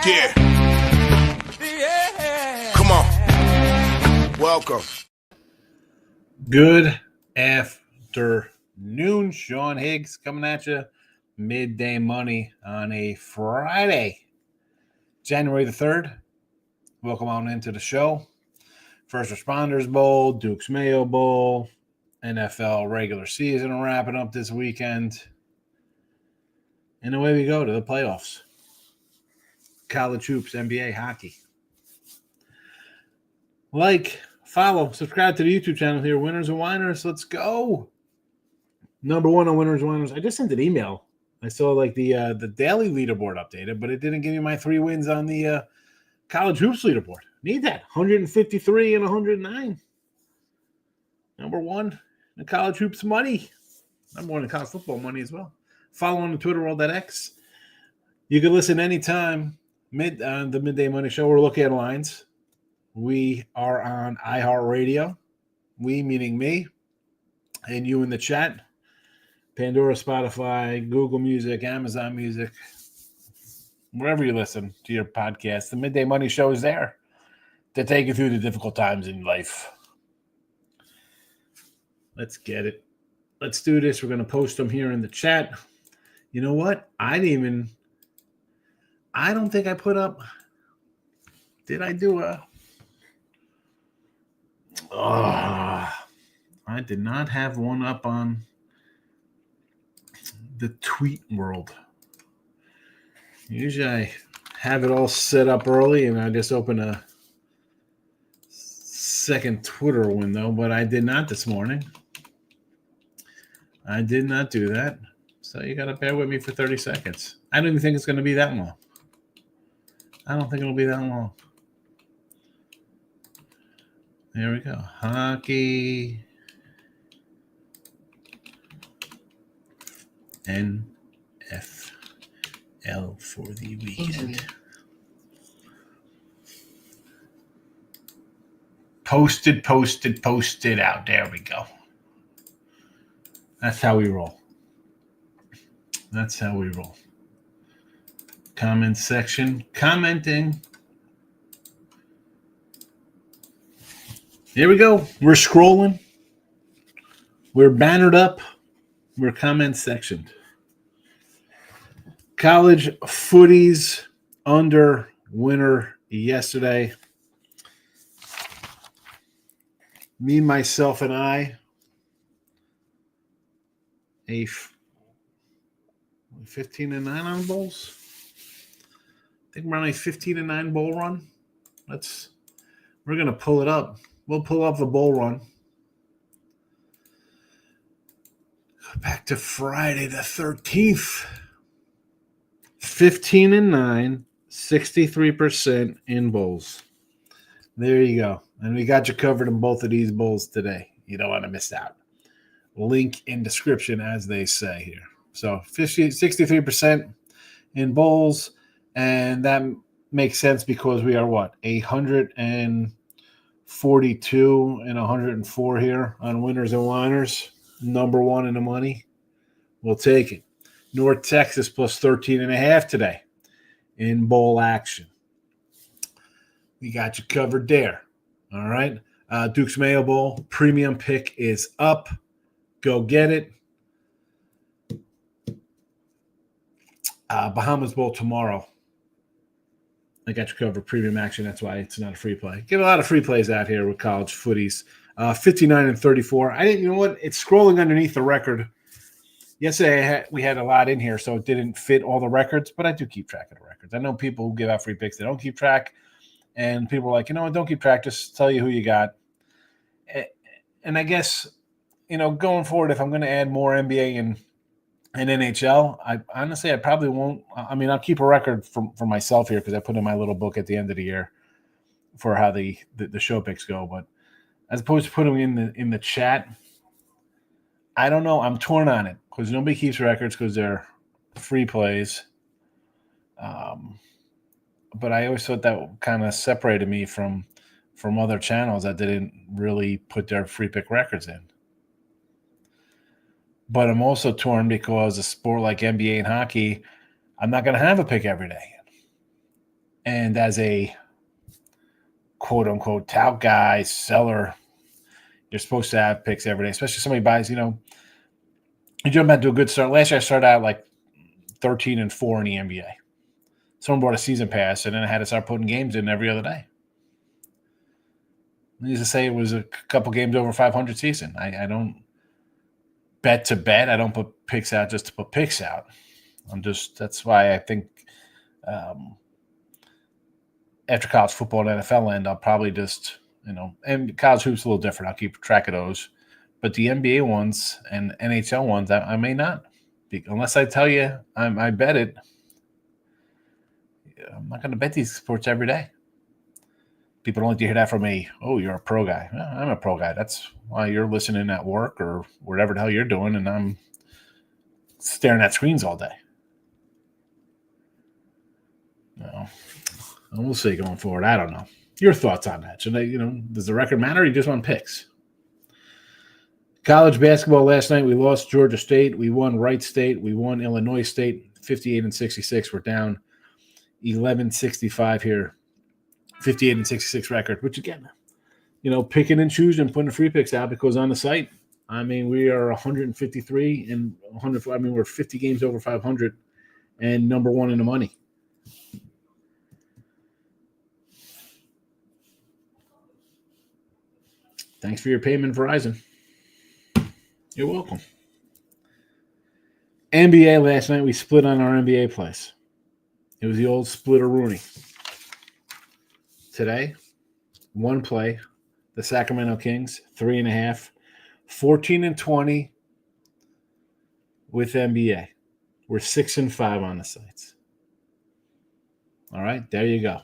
Yeah. Come on. Welcome. Good afternoon. Sean Higgs coming at you. Midday Money on a Friday, January the 3rd. Welcome on into the show. First Responders Bowl, Duke's Mayo Bowl, NFL regular season wrapping up this weekend. And away we go to the playoffs. College hoops, NBA, hockey. Like, follow, subscribe to the YouTube channel here, Winners and Whiners. Let's go. Number one on Winners and Whiners. I just sent an email. I saw like the daily leaderboard updated, but it didn't give me my 3 wins on the college hoops leaderboard. Need that. 153 and 109. Number one in college hoops money. Number one in college football money as well. Follow on the Twitter world at X. You can listen anytime. The Midday Money Show. We're looking at lines. We are on iHeartRadio. We meaning me and you in the chat. Pandora, Spotify, Google Music, Amazon Music, wherever you listen to your podcast. The Midday Money Show is there to take you through the difficult times in life. Let's get it. Let's do this. We're going to post them here in the chat. You know what? I don't think I put up. Did I do I did not have one up on the tweet world. Usually I have it all set up early and I just open a second Twitter window, but I did not this morning. I did not do that. So you got to bear with me for 30 seconds. I don't even think it's going to be that long. I don't think it'll be that long. There we go. Hockey. NFL for the weekend. Posted out. There we go. That's how we roll. Comment section. Commenting. Here we go. We're scrolling. We're bannered up. We're comment sectioned. College footies under winner yesterday. Me, myself, and I. A 15-9 on bowls. I think we're on a 15-9 bowl run. We're going to pull it up. We'll pull up the bowl run. Back to Friday the 13th. 15-9, 63% in bowls. There you go. And we got you covered in both of these bowls today. You don't want to miss out. Link in description, as they say here. So 63% in bowls. And that makes sense because we are what? 142 and 104 here on Winners and Whiners. Number one in the money. We'll take it. North Texas plus 13.5 today in bowl action. We got you covered there. All right. Duke's Mayo Bowl premium pick is up. Go get it. Bahamas Bowl tomorrow. I got you covered premium action. That's why it's not a free play. Get a lot of free plays out here with college footies. 59 and 34. You know what? It's scrolling underneath the record. Yesterday, we had a lot in here, so it didn't fit all the records, but I do keep track of the records. I know people who give out free picks, they don't keep track, and people are like, you know what, don't keep track, just tell you who you got. And I guess, going forward, if I'm going to add more NBA and NHL, I probably won't. I mean, I'll keep a record for myself here because I put in my little book at the end of the year for how the show picks go, but as opposed to putting in the chat, I don't know. I'm torn on it because nobody keeps records because they're free plays. But I always thought that kind of separated me from other channels that didn't really put their free pick records in. But I'm also torn because a sport like NBA and hockey, I'm not going to have a pick every day. And as a quote-unquote tout guy, seller, you're supposed to have picks every day, especially if somebody buys, you jump into a good start. Last year I started out like 13-4 in the NBA. Someone bought a season pass, and then I had to start putting games in every other day. I used to say it was a couple games over 500 season. I don't bet to bet. I don't put picks out just to put picks out. That's why I think after college football and NFL end, I'll probably just, and college hoops a little different. I'll keep track of those. But the NBA ones and NHL ones, I may not. Unless I tell you I bet it. I'm not going to bet these sports every day. People don't like to hear that from me. Oh, you're a pro guy. Well, I'm a pro guy. That's why you're listening at work or whatever the hell you're doing, and I'm staring at screens all day. No, we'll see going forward. I don't know. Your thoughts on that? Should they, does the record matter? Or you just want picks? College basketball last night, we lost Georgia State. We won Wright State. We won Illinois State, 58-66. We're down 11-65 here. 58-66 record, which again, picking and choosing and putting the free picks out because on the site, we are 153 and 100. We're 50 games over 500 and number one in the money. Thanks for your payment, Verizon. You're welcome. NBA last night, we split on our NBA plays. It was the old splitter-Rooney. Today, one play, the Sacramento Kings, 3.5, 14-20 with NBA. We're 6-5 on the sites. All right, there you go.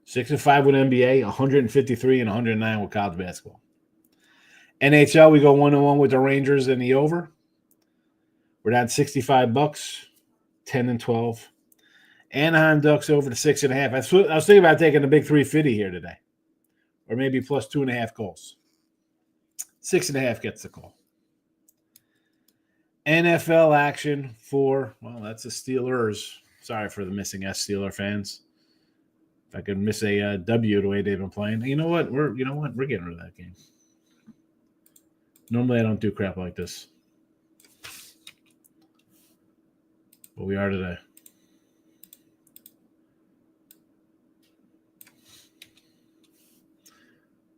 6-5 with NBA, 153 and 109 with college basketball. NHL, we go 1-1 with the Rangers in the over. We're down $65, 10-12. Anaheim Ducks over to 6.5. I was thinking about taking the big 350 here today, or maybe plus 2.5 goals. 6.5 gets the call. NFL action that's the Steelers. Sorry for the missing S Steeler fans. If I could miss a W the way they've been playing, you know what? We're getting rid of that game. Normally I don't do crap like this, but we are today.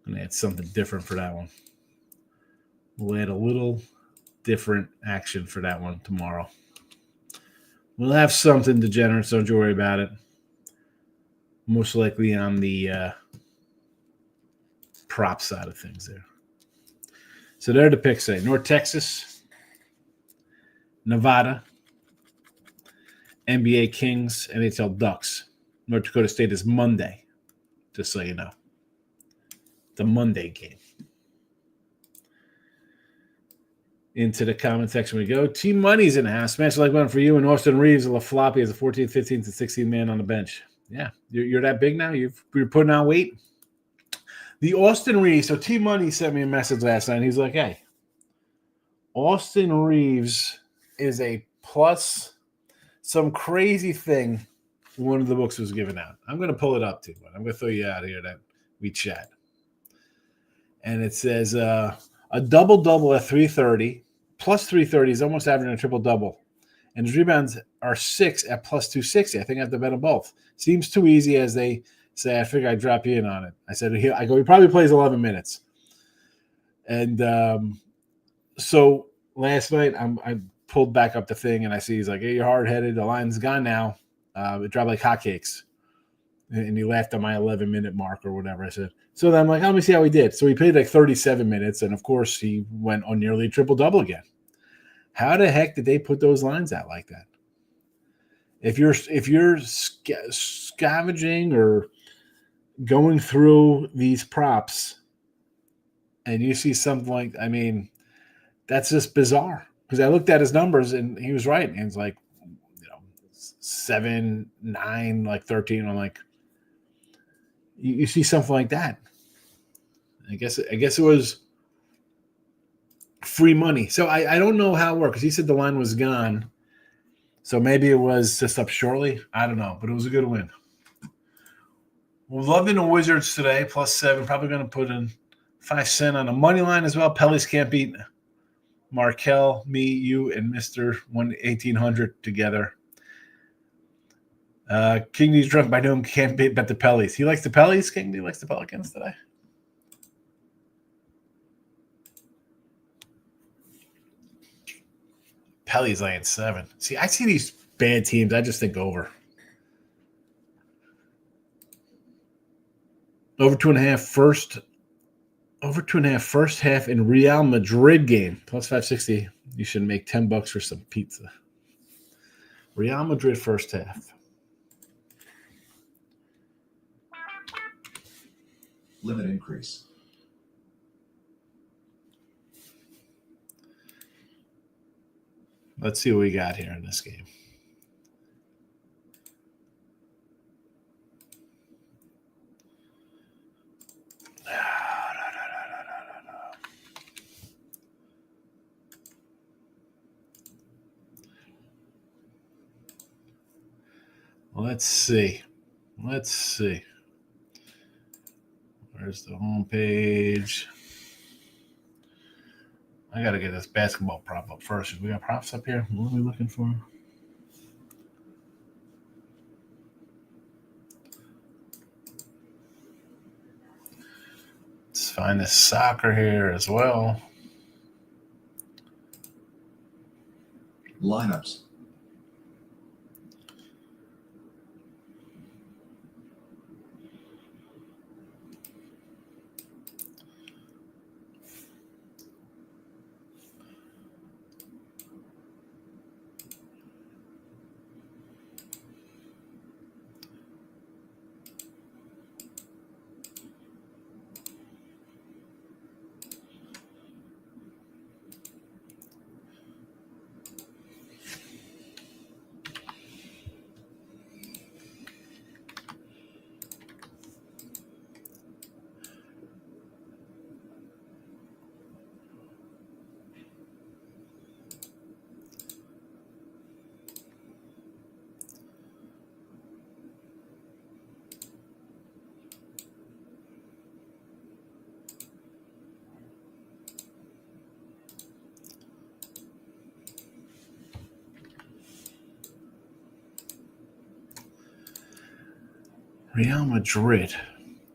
I'm going to add something different for that one. We'll add a little different action for that one tomorrow. We'll have something degenerate, so don't you worry about it. Most likely on the prop side of things there. So there are the picks say. North Texas, Nevada, NBA Kings, NHL Ducks. North Dakota State is Monday, just so you know. The Monday game. Into the comment section we go. Team Money's in the house. Smash like one for you and Austin Reeves. LaFloppy as a 14th, 15th, and 16th man on the bench. Yeah, you're that big now? You're putting on weight? The Austin Reeves. So Team Money sent me a message last night. He's like, hey, Austin Reeves is a plus some crazy thing one of the books was given out. I'm going to pull it up too, but I'm going to throw you out here that we chat. And it says a double-double at 330, plus 330 is almost averaging a triple-double. And his rebounds are 6 at plus 260. I think I have to bet them both. Seems too easy as they say. I figure I'd drop you in on it. I said, he probably plays 11 minutes. And so last night I pulled back up the thing, and I see he's like, hey, you're hard-headed. The line's gone now. It dropped like hotcakes. And he laughed at my 11-minute mark or whatever. I said, so then I'm like, let me see how he did. So he played like 37 minutes, and of course he went on nearly triple-double again. How the heck did they put those lines out like that? If you're scavenging or going through these props and you see something like, that's just bizarre. Because I looked at his numbers and he was right. And it's like, 7, 9, like 13. I'm like, you see something like that. I guess it was free money. So I don't know how it worked because he said the line was gone. So maybe it was just up shortly. I don't know, but it was a good win. We're loving the Wizards today, +7. Probably going to put in 5 cents on the money line as well. Pellies can't beat Markel, me, you, and Mr. 1800 together. King D's drunk by noon can't bet the Pellies. He likes the Pellies. King D likes the Pelicans today. Pellies laying 7. See, I see these bad teams. I just think over. Over 2.5 first. Over 2.5 first half in Real Madrid game. +560. You should make $10 for some pizza. Real Madrid first half. Limit increase. Let's see what we got here in this game. Let's see. Where's the home page? I got to get this basketball prop up first. We got props up here. What are we looking for? Let's find this soccer here as well. Lineups. Real Madrid.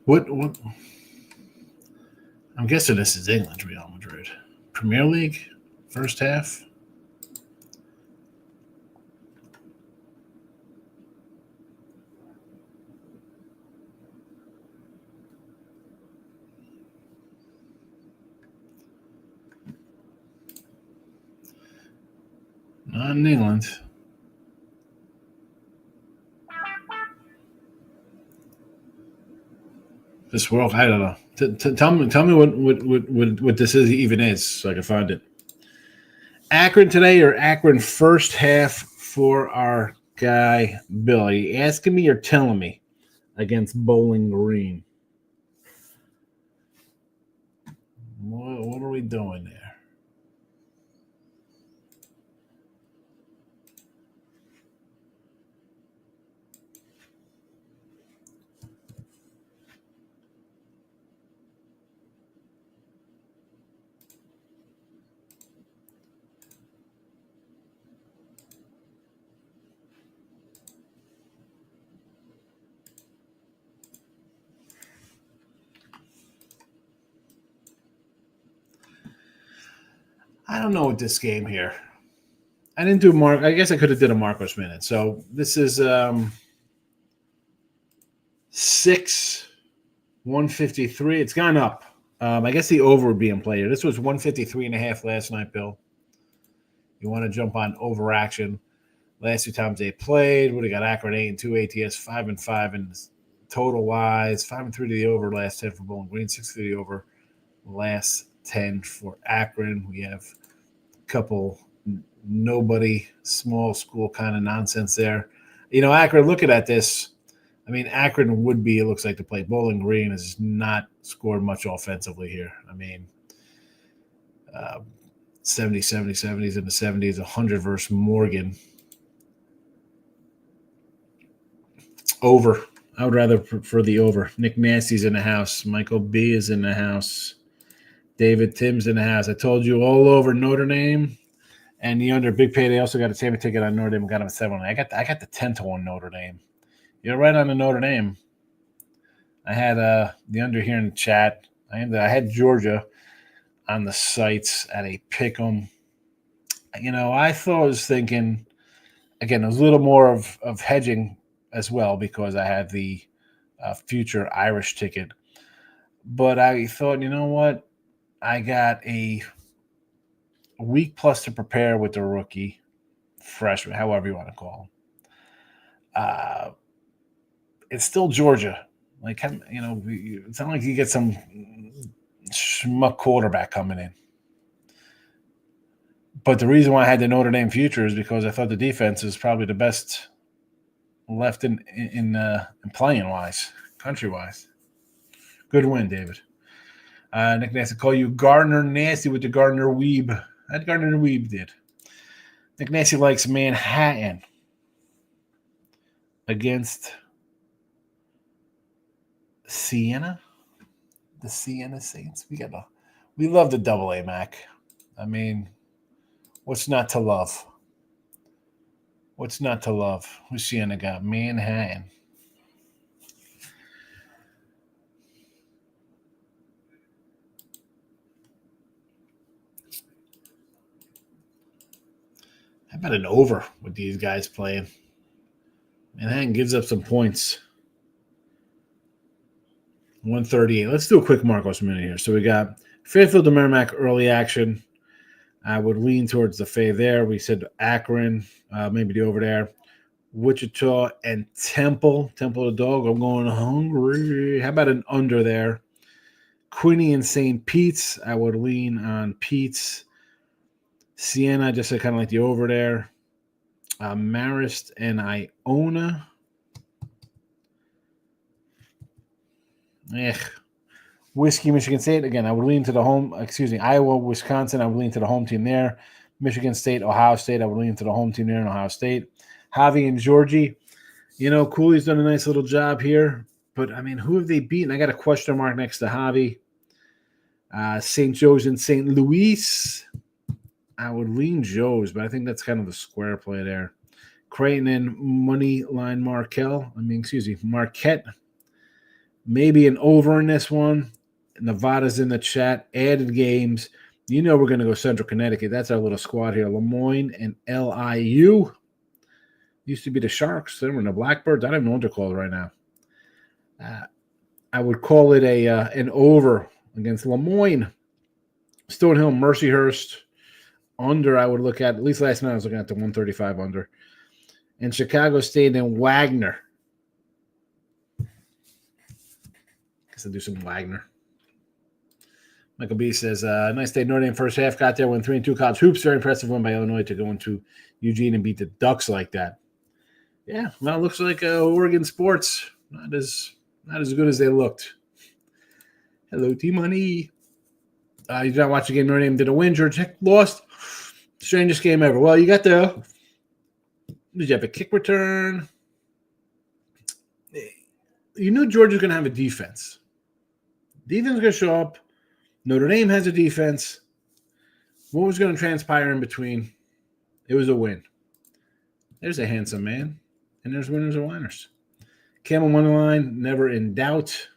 What? I'm guessing this is England's Real Madrid. Premier League, first half. Not in England. This world, I don't know. Tell me what this even is, so I can find it. Akron today or Akron first half for our guy Bill? Are you asking me or telling me against Bowling Green? What are we doing there? I don't know what this game here. I didn't do Mark. I guess I could have did a Marcos minute. So this is 153. It's gone up. I guess the over would be in play here. This was 153.5 last night, Bill. You want to jump on overaction. Last 2 times they played, would have got Akron 8-2, ATS 5-5 in total wise, 5-3 to the over last 10 for Bowling Green, 6 to the over last 10 for Akron. We have a couple nobody small school kind of nonsense there. You know, Akron, looking at this, I mean, Akron would be, it looks like, to play. Bowling Green has not scored much offensively here. I mean, 70, 70, 70s in the 70s, 100 versus Morgan. Over. I would rather prefer the over. Nick Nasty's in the house. Michael B is in the house. David Tim's in the house. I told you all over Notre Dame and the under. Big payday. Also got a Tammy ticket on Notre Dame. Got him at 7. I got the 10-1 Notre Dame. You're right on the Notre Dame. I had the under here in the chat. I had Georgia on the sites at a pick 'em. I was thinking, again, it was a little more of hedging as well because I had the future Irish ticket. But I thought, you know what? I got a week plus to prepare with the rookie, freshman, however you want to call him. It's still Georgia. Like, it's not like you get some schmuck quarterback coming in. But the reason why I had the Notre Dame future is because I thought the defense is probably the best left in playing wise, country wise. Good win, David. Nick Nasty call you Gardner Nasty with the Gardner Weeb. That Gardner Weeb did. Nick Nasty likes Manhattan against Siena. The Siena Saints. We love the double A Mac. I mean, what's not to love? What's not to love? Who's Siena got? Manhattan. How about an over with these guys playing? Manhattan gives up some points. 138. Let's do a quick Marcos minute here. So we got Fairfield to Merrimack early action. I would lean towards the fade there. We said Akron, maybe the over there. Wichita and Temple. Temple the dog. I'm going hungry. How about an under there? Quinny and St. Pete's. I would lean on Pete's. Siena, just kind of like the over there. Marist and Iona. Whiskey, Michigan State. Again, I would lean to the home. Iowa, Wisconsin. I would lean to the home team there. Michigan State, Ohio State. I would lean to the home team there in Ohio State. Javi and Georgie. Cooley's done a nice little job here. But, who have they beaten? I got a question mark next to Javi. St. Joe's and St. Louis. I would lean Joe's, but I think that's kind of the square play there. Creighton and Moneyline Marquette. Maybe an over in this one. Nevada's in the chat. Added games. We're going to go Central Connecticut. That's our little squad here. Lemoyne and LIU. Used to be the Sharks. Then we're in the Blackbirds. I don't even know what they're called right now. I would call it an over against Lemoyne. Stonehill, Mercyhurst. Under, I would look at least last night I was looking at the 135 under. And Chicago State and Wagner. Guess I'll do some Wagner. Michael B says, nice day. Notre Dame first half got there, won 3-2 college hoops. Very impressive win by Illinois to go into Eugene and beat the Ducks like that. Yeah, well, it looks like Oregon sports not as good as they looked. Hello, T-Money. You did not watch the game. Notre Dame did a win. Georgia Tech lost. Strangest game ever. Well, you got did you have a kick return? You knew Georgia's going to have a defense. Defense is going to show up. Notre Dame has a defense. What was going to transpire in between? It was a win. There's a handsome man. And there's winners and whiners. Camel money line, never in doubt.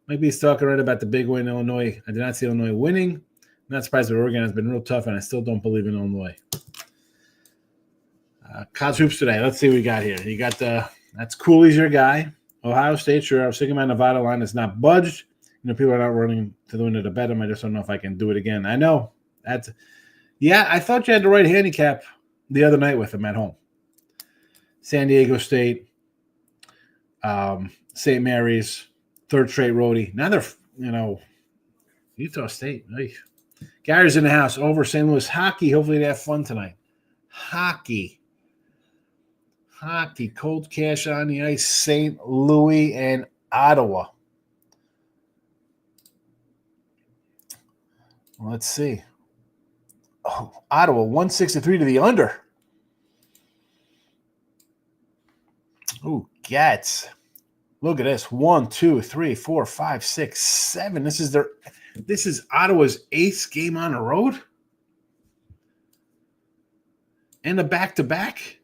Might be talking right about the big win in Illinois. I did not see Illinois winning. I'm not surprised that Oregon has been real tough, and I still don't believe in Illinois. College hoops today. Let's see what we got here. You got that's Cooley's your guy. Ohio State, sure. I was thinking my Nevada line is not budged. People are not running to the window to bet them. I just don't know if I can do it again. I know. I thought you had the right handicap the other night with them at home. San Diego State, St. Mary's, third straight roadie. Now they're, Utah State. Hey. Gary's in the house. Over St. Louis. Hockey. Hopefully they have fun tonight. Hockey. Cold cash on the ice. St. Louis and Ottawa. Let's see. Oh, Ottawa 163 to the under. Ooh, Gats. Look at this. 1, 2, 3, 4, 5, 6, 7. This is Ottawa's 8th game on the road. And a back-to-back.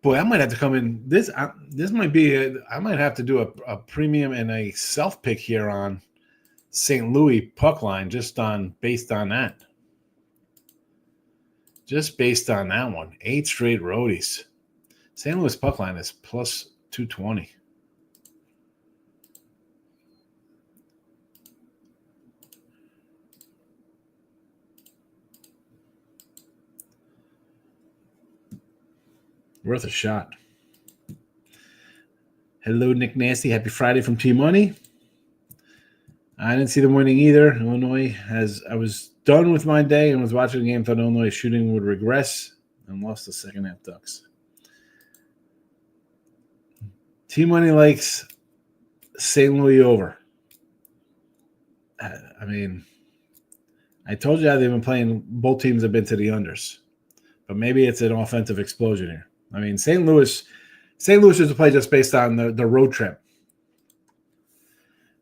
Boy, I might have to come in. This might be. I might have to do a premium and a self pick here on St. Louis puck line, based on that. Just based on that one, 8 straight roadies. St. Louis puck line is plus 220. Worth a shot. Hello, Nick Nasty. Happy Friday from T-Money. I didn't see them winning either. Illinois I was done with my day and was watching the game. Thought Illinois shooting would regress and lost the second half Ducks. T-Money likes St. Louis over. I mean, I told you how they've been playing. Both teams have been to the unders. But maybe it's an offensive explosion here. I mean, St. Louis is a play just based on the road trip.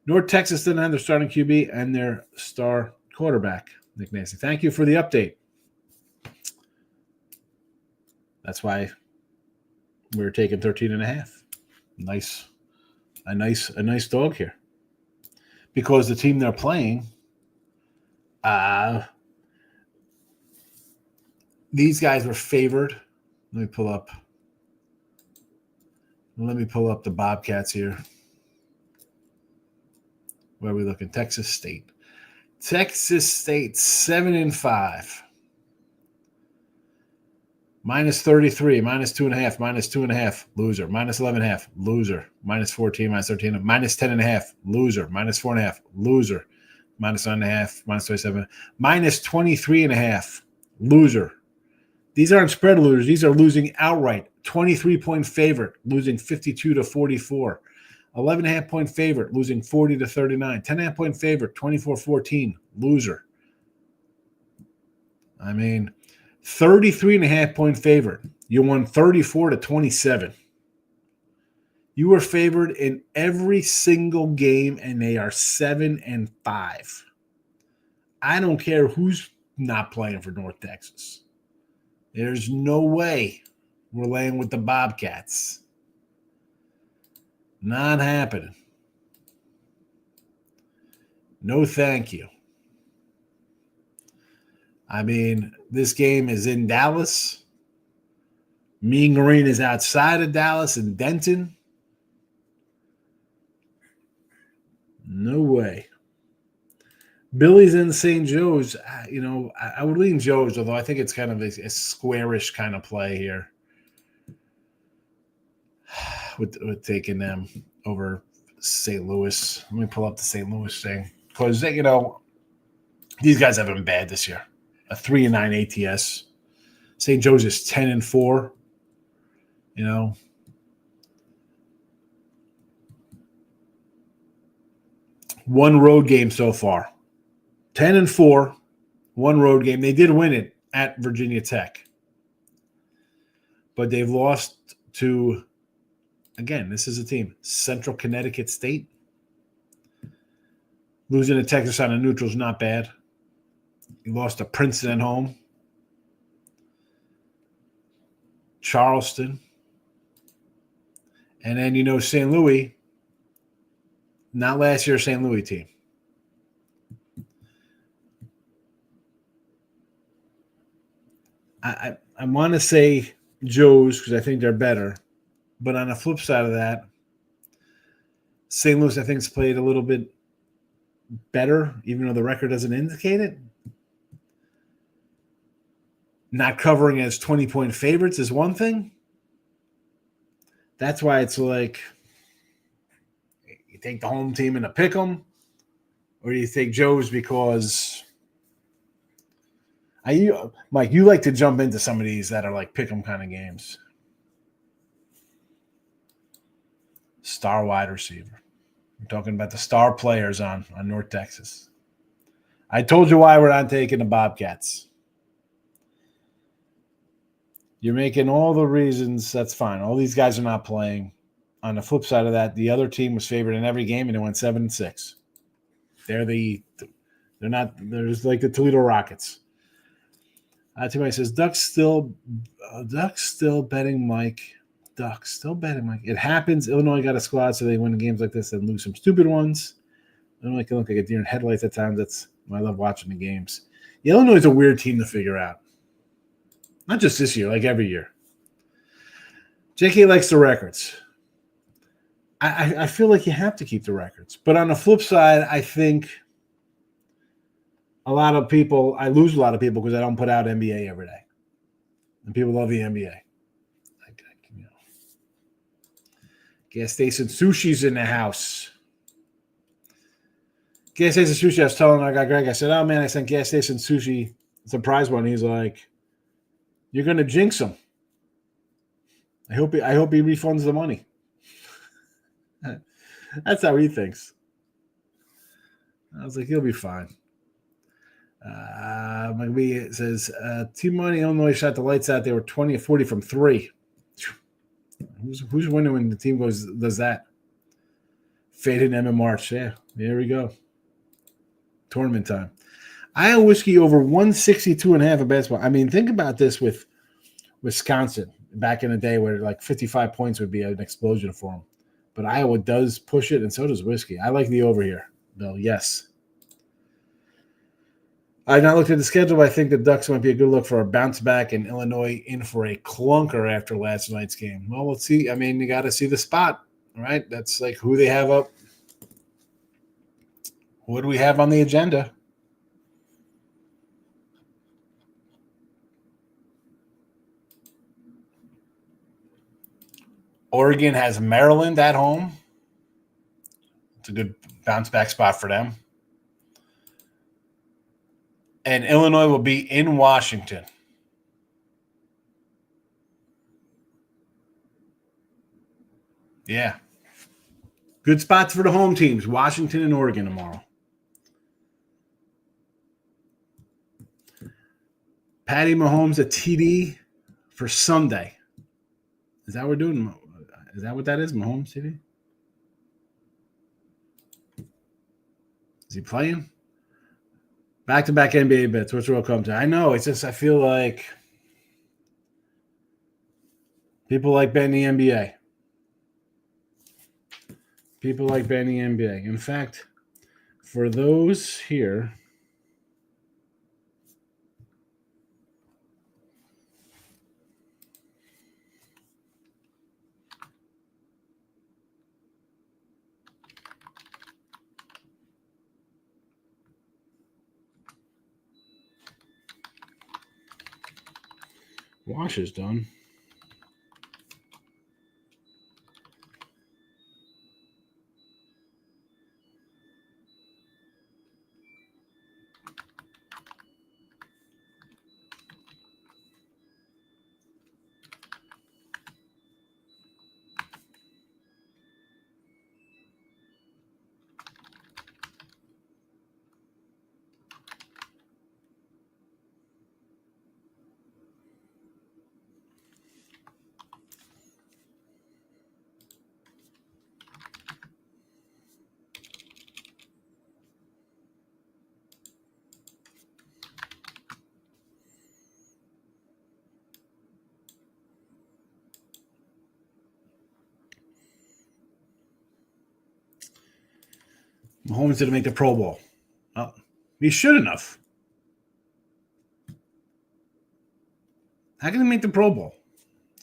North Texas didn't have their starting QB and their star quarterback, Nick Nasty. Thank you for the update. That's why we're taking 13.5. A nice dog here. Because the team they're playing, these guys were favored. Let me pull up the Bobcats here. Where are we looking? Texas State. Texas State 7-5. Minus 33, minus 2.5, minus 2.5, loser. Minus 11.5, loser. Minus 14, minus 13, minus 10.5, loser. Minus 4.5, loser. Minus 9.5, minus 27, minus 23.5, loser. These aren't spread losers. These are losing outright. 23-point favorite, losing 52-44. 11.5-point favorite, losing 40-39. 10.5-point favorite, 24-14, loser. I mean, 33.5-point favorite. You won 34-27. You were favored in every single game, and they are 7-5. I don't care who's not playing for North Texas. There's no way we're laying with the Bobcats. Not happening. No, thank you. I mean, this game is in Dallas. Mean Green is outside of Dallas in Denton. No way. Billy's in St. Joe's. I would lean Joe's, although I think it's kind of a squarish kind of play here with taking them over St. Louis. Let me pull up the St. Louis thing because these guys have been bad this year. A 3-9 ATS. St. Joe's is 10-4. One road game so far. 10-4, one road game. They did win it at Virginia Tech. But they've lost to, again, this is a team, Central Connecticut State. Losing to Texas on a neutral is not bad. You lost to Princeton at home. Charleston. And then, St. Louis, not last year's St. Louis team. I want to say Joe's because I think they're better. But on the flip side of that, St. Louis, I think, has played a little bit better, even though the record doesn't indicate it. Not covering as 20-point favorites is one thing. That's why it's like you take the home team and a pick 'em, or do you take Joe's because Mike, you like to jump into some of these that are like pick 'em kind of games. Star wide receiver. I'm talking about the star players on North Texas. I told you why we're not taking the Bobcats. You're making all the reasons. That's fine. All these guys are not playing. On the flip side of that, the other team was favored in every game, and they went 7-6. They're not. They're just like the Toledo Rockets. Somebody says Ducks still betting Mike. Ducks still betting Mike. It happens. Illinois got a squad, so they win games like this and lose some stupid ones. Illinois can look like a deer in headlights at times. That's why I love watching the games. Illinois is a weird team to figure out. Not just this year, like every year. JK likes the records. I feel like you have to keep the records. But on the flip side, I think I lose a lot of people because I don't put out NBA every day. And people love the NBA. Gas station sushi's in the house. Gas station sushi, I was telling our guy Greg, I said, oh man, I sent gas station sushi surprise one. He's like, you're gonna jinx him. I hope he refunds the money. That's how he thinks. I was like, he'll be fine. McBee says, Team Money, Illinois shot the lights out. They were 20-40 from 3. Who's winning when the team does that? Faded them in March. Yeah, there we go. Tournament time. Iowa whiskey over 162.5 in basketball. I mean, think about this with Wisconsin back in the day where like 55 points would be an explosion for them. But Iowa does push it, and so does whiskey. I like the over here, Bill. Yes. I've not looked at the schedule, but I think the Ducks might be a good look for a bounce back, and Illinois in for a clunker after last night's game. Well, let's see. I mean, you got to see the spot, right? That's like who they have up. What do we have on the agenda? Oregon has Maryland at home. It's a good bounce back spot for them. And Illinois will be in Washington. Yeah. Good spots for the home teams, Washington and Oregon tomorrow. Patty Mahomes a TD for Sunday. Is that what we're doing? Is that what that is, Mahomes TD? Is he playing? Back-to-back NBA bets, which will come to. I know, it's just I feel like people like betting the NBA. People like betting the NBA. In fact, for those here, wash is done. Mahomes didn't make the Pro Bowl. Oh, he shouldn't have. How can he make the Pro Bowl?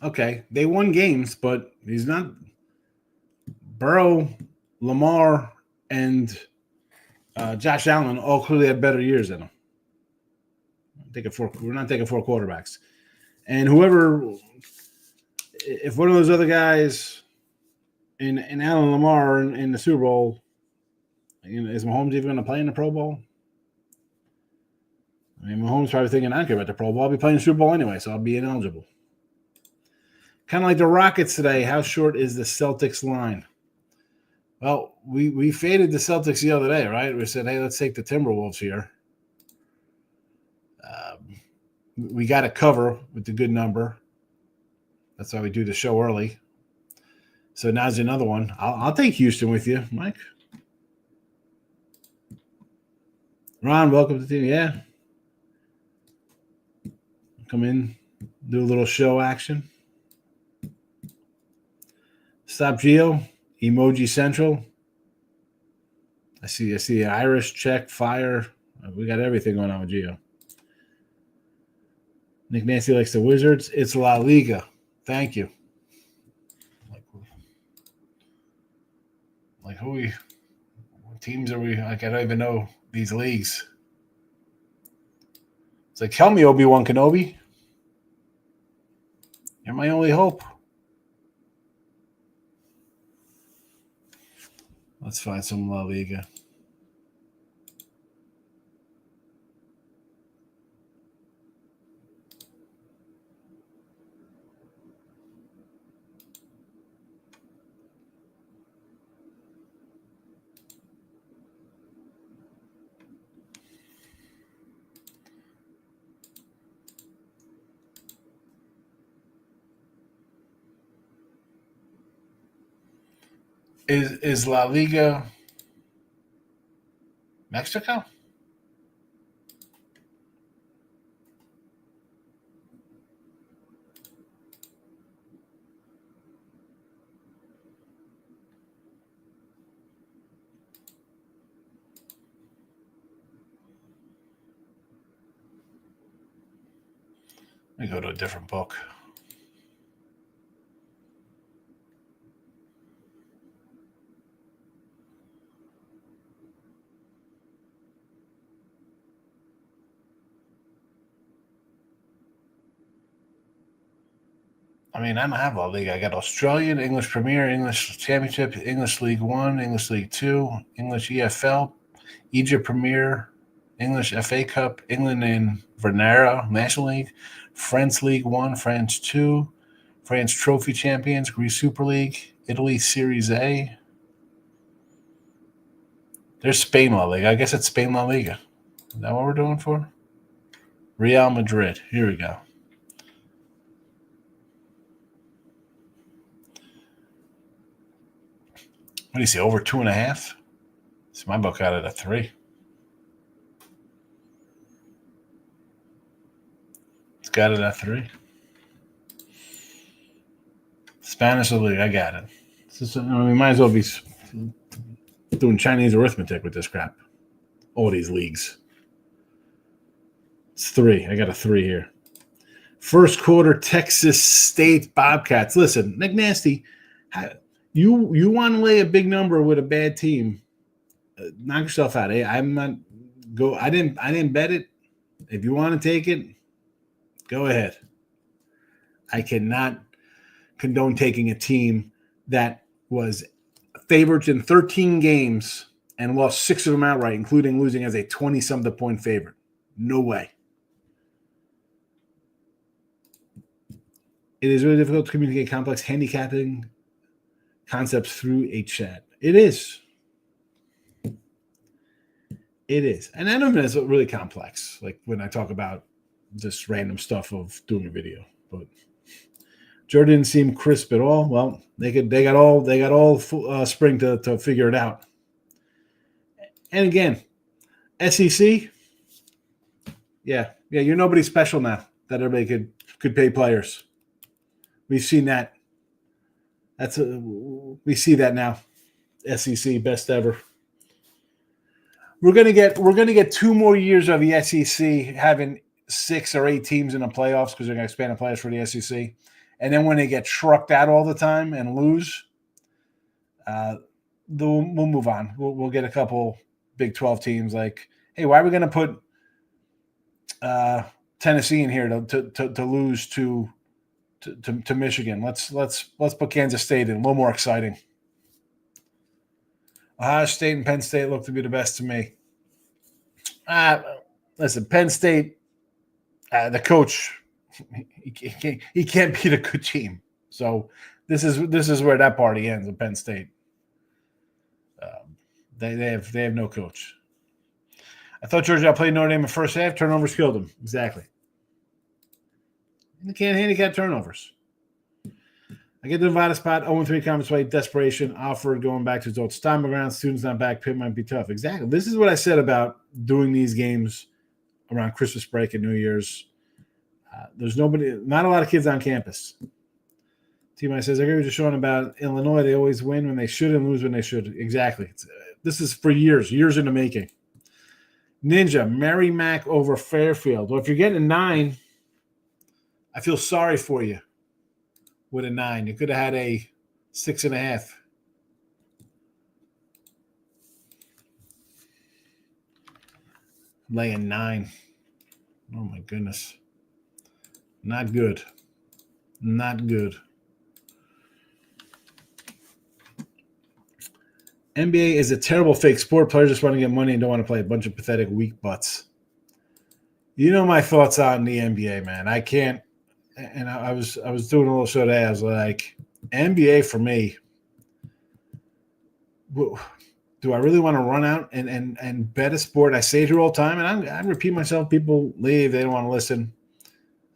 Okay, they won games, but he's not. Burrow, Lamar, and Josh Allen all clearly had better years than him. We're not taking 4 quarterbacks. And whoever, if one of those other guys in Allen Lamar are in the Super Bowl, is Mahomes even going to play in the Pro Bowl? I mean, Mahomes probably thinking, I don't care about the Pro Bowl. I'll be playing the Super Bowl anyway, so I'll be ineligible. Kind of like the Rockets today. How short is the Celtics line? Well, we faded the Celtics the other day, right? We said, hey, let's take the Timberwolves here. We got to cover with the good number. That's why we do the show early. So now's another one. I'll take Houston with you, Mike. Ron, welcome to the team. Yeah. Come in, do a little show action. Stop Geo, Emoji Central. I see Irish, Czech, Fire. We got everything going on with Geo. Nick Nancy likes the Wizards. It's La Liga. Thank you. Like who what teams are we? Like I don't even know these leagues. It's like, tell me, Obi-Wan Kenobi. You're my only hope. Let's find some La Liga. Is La Liga Mexico? Let me go to a different book. I mean, I don't have La Liga. I got Australian, English Premier, English Championship, English League One, English League Two, English EFL, Egypt Premier, English FA Cup, England and Vernera National League, France League One, France Two, France Trophy Champions, Greece Super League, Italy Series A. There's Spain La Liga. I guess it's Spain La Liga. Is that what we're doing for? Real Madrid. Here we go. What do you see? Over 2.5? See, my book got it at 3. It's got it at 3. Spanish League, I got it. We might as well be doing Chinese arithmetic with this crap. All these leagues. It's 3. I got a 3 here. First quarter, Texas State Bobcats. Listen, Nick Nasty, you want to lay a big number with a bad team? Knock yourself out. I'm not go. I didn't bet it. If you want to take it, go ahead. I cannot condone taking a team that was favored in 13 games and lost 6 of them outright, including losing as a 20-something point favorite. No way. It is really difficult to communicate complex handicapping concepts through a chat. It is. It is. And I don't know if it's really complex, like when I talk about just random stuff of doing a video. But Jordan didn't seem crisp at all. Well, they got all spring to figure it out. And again, SEC, yeah, you're nobody special now that everybody could pay players. We've seen that. We see that now. SEC best ever. We're gonna get 2 more years of the SEC having 6 or 8 teams in the playoffs because they're gonna expand the playoffs for the SEC. And then when they get trucked out all the time and lose, we'll move on. We'll get a couple Big 12 teams. Like, hey, why are we gonna put Tennessee in here to lose to Michigan? Let's put Kansas State in, a little more exciting. Ohio State and Penn State look to be the best to me. Listen, Penn State, the coach, he can't beat a good team. So this is where that party ends in Penn State. They have no coach. I thought Georgia played Notre Dame in the first half. Turnovers killed them. Exactly. And they can't handicap turnovers. I get the Nevada spot, 0-3 conference play, desperation, offered going back to its old stomping ground. Students not back, Pitt might be tough. Exactly. This is what I said about doing these games around Christmas break and New Year's. There's not a lot of kids on campus. T-Mine says, I agree with Sean about Illinois. They always win when they should and lose when they should. Exactly. This is for years in the making. Ninja, Mary Mac over Fairfield. Well, if you're getting a 9, I feel sorry for you with a 9. You could have had a 6.5. Laying 9. Oh, my goodness. Not good. Not good. NBA is a terrible fake sport. Players just want to get money and don't want to play. A bunch of pathetic weak butts. You know my thoughts on the NBA, man. I can't. And I was doing a little show today. I was like, NBA for me. Do I really want to run out and bet a sport? I say it here all the time, and I repeat myself. People leave. They don't want to listen.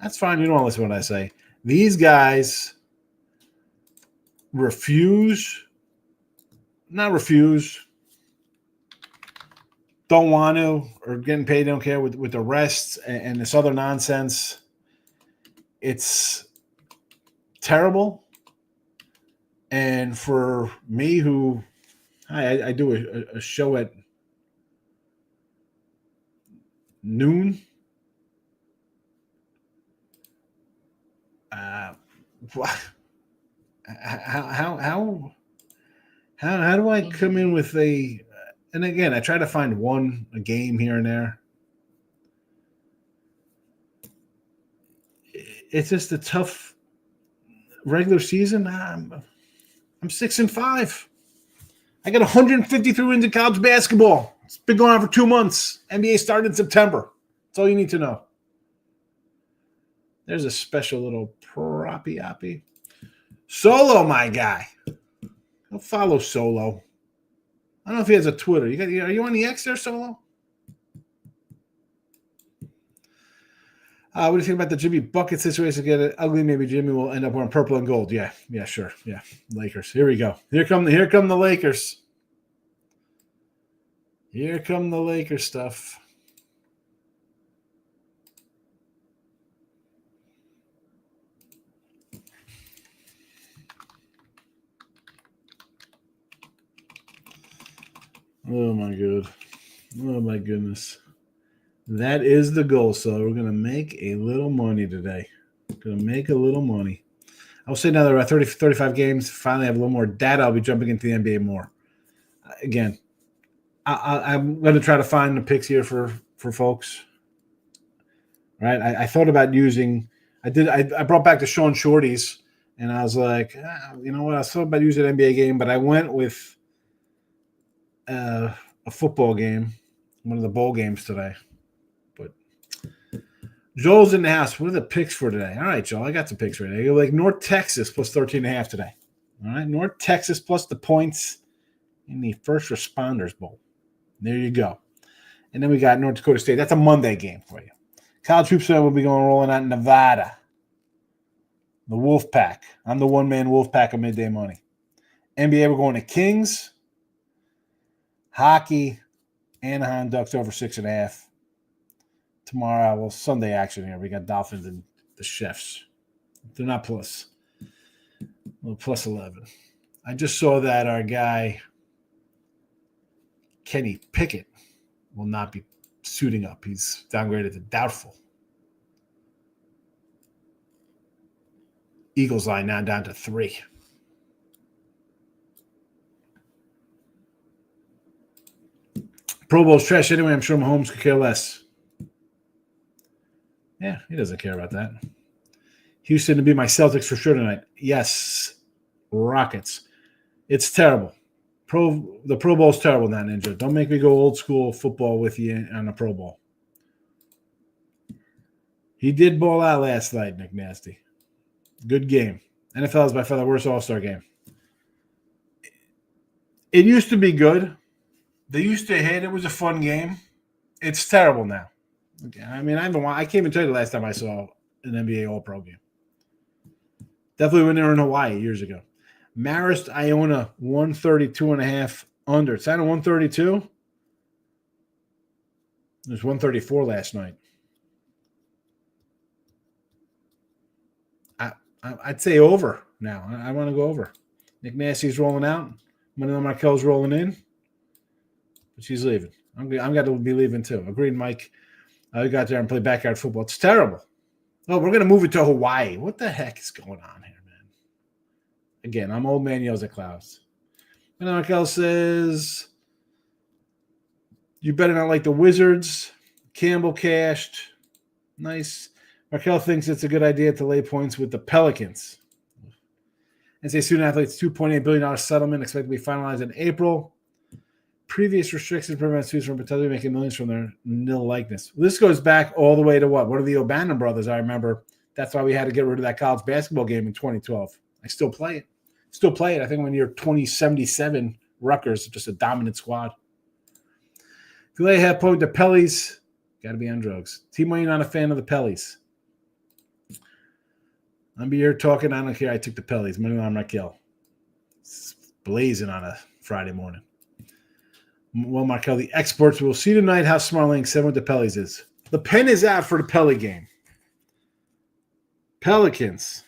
That's fine. You don't want to listen to what I say. These guys don't want to, or getting paid, don't care with the rest and this other nonsense. It's terrible. And for me, who I do a show at noon. How do I come in with a? And again, I try to find a game here and there. It's just a tough regular season. I'm 6-5. I got 153 wins in college basketball. It's been going on for 2 months. NBA started in September. That's all you need to know. There's a special little proppy. Solo, my guy. I'll follow Solo. I don't know if he has a Twitter. Are you on the X there, Solo? What do you think about the Jimmy Bucket situation? Get it ugly. Maybe Jimmy will end up wearing purple and gold. Yeah, sure. Yeah, Lakers. Here we go. Here come the Lakers. Here come the Lakers stuff. Oh my god. Oh my goodness. That is the goal. So we're going to make a little money today. Going to make a little money. I'll say now there are 35 games. Finally have a little more data. I'll be jumping into the NBA more. Again, I'm going to try to find the picks here for folks. Right? I thought about using – I brought back the Sean Shorties, and I was like, you know what? I thought about using an NBA game, but I went with – a football game, one of the bowl games today. But Joel's in the house. What are the picks for today? All right, Joel, I got the picks right now. You go like North Texas plus 13.5 today. All right, North Texas plus the points in the First Responders Bowl. There you go. And then we got North Dakota State. That's a Monday game for you. College Hoops will be rolling out in Nevada. The Wolfpack. I'm the one-man Wolfpack of midday money. NBA, we're going to Kings. Hockey, Anaheim Ducks over 6.5. Tomorrow, Sunday action here. We got Dolphins and the Chefs. They're not plus. Well, plus 11. I just saw that our guy, Kenny Pickett, will not be suiting up. He's downgraded to doubtful. Eagles line now down to 3. Pro Bowl's trash anyway. I'm sure Mahomes could care less. Yeah, he doesn't care about that. Houston to be my Celtics for sure tonight. Yes. Rockets. It's terrible. The Pro Bowl's terrible now, Ninja. Don't make me go old school football with you on the Pro Bowl. He did ball out last night, Nick Nasty. Good game. NFL is by far the worst All-Star game. It used to be good. They used to hit. It was a fun game. It's terrible now. Okay. I mean, I can't even tell you the last time I saw an NBA All-Pro game. Definitely when they were in Hawaii years ago. Marist, Iona, 132.5 under. It's at a 132. It was 134 last night. I'd say over now. I want to go over. Nick Nasty's rolling out. Manuel Markel's rolling in. But she's leaving. I'm got to be leaving too. Agreed, Mike. I got there and play backyard football. It's terrible. Oh, we're going to move it to Hawaii. What the heck is going on here, man? Again, I'm old man yells at clouds. Manuel Markel says, you better not like the Wizards. Campbell cashed. Nice. Markel thinks it's a good idea to lay points with the Pelicans. And say student athletes $2.8 billion settlement expected to be finalized in April. Previous restrictions prevent students from potentially making millions from their nil likeness. This goes back all the way to what? What are the O'Bannon brothers? I remember that's why we had to get rid of that college basketball game in 2012. I still play it. I think when you're 2077, Rutgers, just a dominant squad. If you lay a half point to Pellies, got to be on drugs. Timo, you're not a fan of the Pellies. I'm here talking. I don't care. I took the Pellies. Money on Markel. It's blazing on a Friday morning. Well, Markel, the exports. We'll see tonight how Smarling said what the Pellies is. The pen is out for the Pelly game. Pelicans.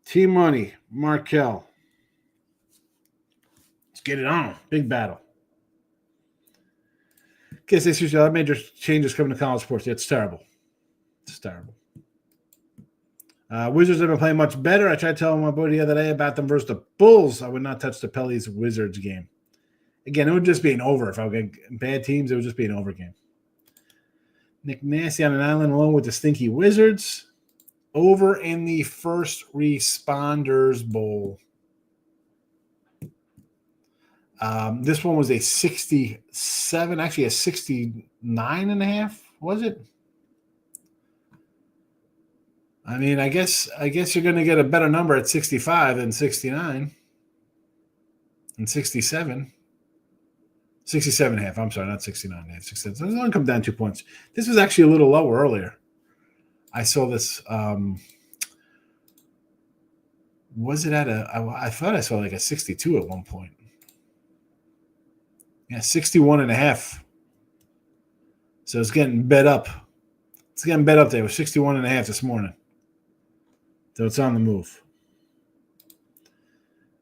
T-Money. Markel. Let's get it on. Big battle. Guess they seriously have major changes coming to college sports. It's terrible. It's terrible. Wizards have been playing much better. I tried telling my boy the other day about them versus the Bulls. I would not touch the Pellies Wizards game. Again, it would just be an over. If I would get bad teams, it would just be an over game. Nick Nasty on an island alone with the stinky Wizards. Over in the First Responders Bowl. This one was a 67, actually a 69.5, was it? I mean, I guess you're going to get a better number at 65 than 69 and 67. 67.5. I'm sorry, not 69. 67. So it's going to come down 2 points. This was actually a little lower earlier. I saw this. Was it at I thought I saw like a 62 at one point. Yeah, 61.5. So it's getting bet up. It's getting bet up there. It was 61.5 this morning. So it's on the move.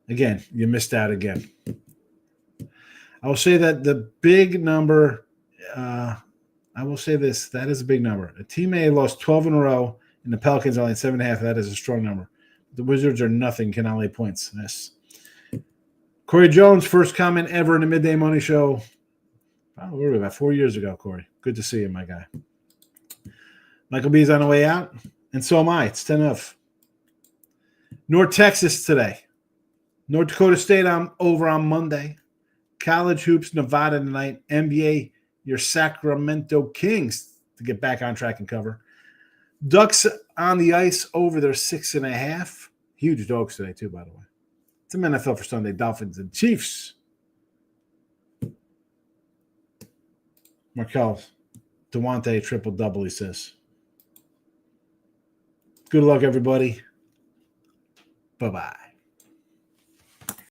Again, you missed out again. I will say that the big number, I will say this, that is a big number. A team A lost 12 in a row, and the Pelicans only 7.5. That is a strong number. The Wizards are nothing, cannot lay points. Yes. Corey Jones, first comment ever in the Midday Money Show. What were we, about 4 years ago, Corey? Good to see you, my guy. Michael B is on the way out, and so am I. It's 10-0. North Texas today. North Dakota State over on Monday. College hoops, Nevada tonight. NBA, your Sacramento Kings to get back on track and cover. Ducks on the ice over their 6.5. Huge dogs today, too, by the way. It's an NFL for Sunday. Dolphins and Chiefs. Markel, Devontae triple-double, he says. Good luck, everybody. Bye-bye.